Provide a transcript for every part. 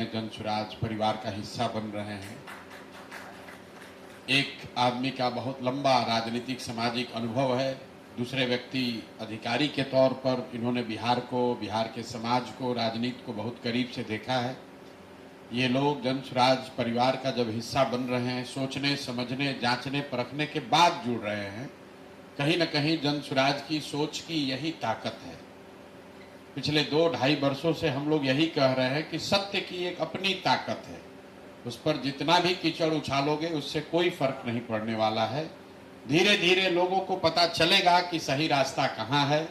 जन स्वराज परिवार का हिस्सा बन रहे हैं। एक आदमी का बहुत लंबा राजनीतिक सामाजिक अनुभव है, दूसरे व्यक्ति अधिकारी के तौर पर इन्होंने बिहार को, बिहार के समाज को, राजनीति को बहुत करीब से देखा है। ये लोग जन स्वराज परिवार का जब हिस्सा बन रहे हैं, सोचने समझने जांचने परखने के बाद जुड़ रहे हैं। कहीं न कहीं जन स्वराज की सोच की यही ताकत है। पिछले 2-2.5 वर्षों से हम लोग यही कह रहे हैं कि सत्य की एक अपनी ताकत है, उस पर जितना भी कीचड़ उछालोगे उससे कोई फर्क नहीं पड़ने वाला है। धीरे धीरे लोगों को पता चलेगा कि सही रास्ता कहाँ है,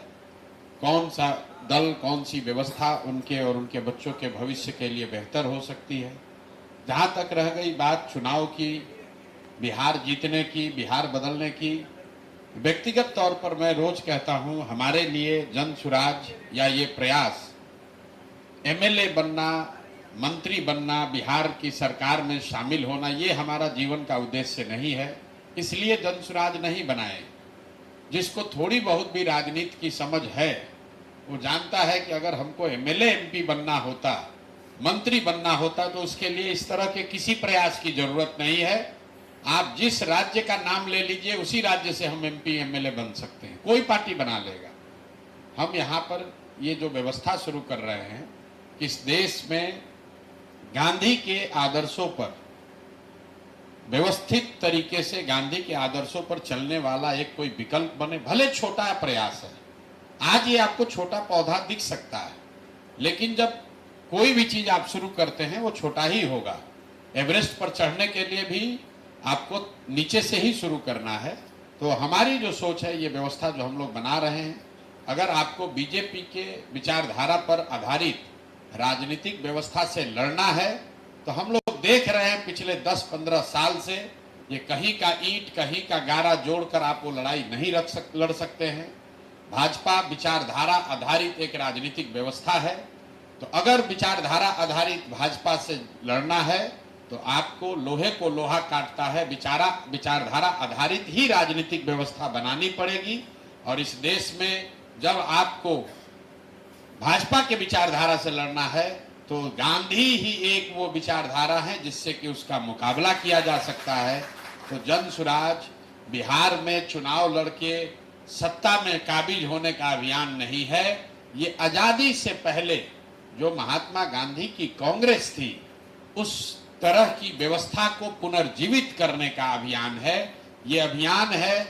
कौन सा दल, कौन सी व्यवस्था उनके और उनके बच्चों के भविष्य के लिए बेहतर हो सकती है। जहाँ तक रह गई बात चुनाव की, बिहार जीतने की, बिहार बदलने की, व्यक्तिगत तौर पर मैं रोज कहता हूं, हमारे लिए जन स्वराज या ये प्रयास एमएलए बनना, मंत्री बनना, बिहार की सरकार में शामिल होना, ये हमारा जीवन का उद्देश्य नहीं है। इसलिए जन स्वराज नहीं बनाए। जिसको थोड़ी बहुत भी राजनीति की समझ है वो जानता है कि अगर हमको एमएलए एमपी बनना होता, मंत्री बनना होता, तो उसके लिए इस तरह के किसी प्रयास की जरूरत नहीं है। आप जिस राज्य का नाम ले लीजिए, उसी राज्य से हम एमपी एमएलए बन सकते हैं, कोई पार्टी बना लेगा। हम यहाँ पर ये जो व्यवस्था शुरू कर रहे हैं कि इस देश में गांधी के आदर्शों पर, व्यवस्थित तरीके से गांधी के आदर्शों पर चलने वाला एक कोई विकल्प बने, भले छोटा प्रयास है। आज ये आपको छोटा पौधा दिख सकता है, लेकिन जब कोई भी चीज आप शुरू करते हैं वो छोटा ही होगा। एवरेस्ट पर चढ़ने के लिए भी आपको नीचे से ही शुरू करना है। तो हमारी जो सोच है, ये व्यवस्था जो हम लोग बना रहे हैं, अगर आपको बीजेपी के विचारधारा पर आधारित राजनीतिक व्यवस्था से लड़ना है, तो हम लोग देख रहे हैं पिछले 10-15 साल से, ये कहीं का ईंट कहीं का गारा जोड़कर आप वो लड़ाई नहीं लड़ सकते हैं। भाजपा विचारधारा आधारित एक राजनीतिक व्यवस्था है, तो अगर विचारधारा आधारित भाजपा से लड़ना है तो आपको लोहे को लोहा काटता है, विचारधारा आधारित ही राजनीतिक व्यवस्था बनानी पड़ेगी। और इस देश में जब आपको भाजपा के विचारधारा से लड़ना है तो गांधी ही एक वो विचारधारा है जिससे कि उसका मुकाबला किया जा सकता है। तो जन स्वराज बिहार में चुनाव लड़के सत्ता में काबिज होने का अभियान नहीं है। ये आजादी से पहले जो महात्मा गांधी की कांग्रेस थी, उस तरह की व्यवस्था को पुनर्जीवित करने का अभियान है। ये अभियान है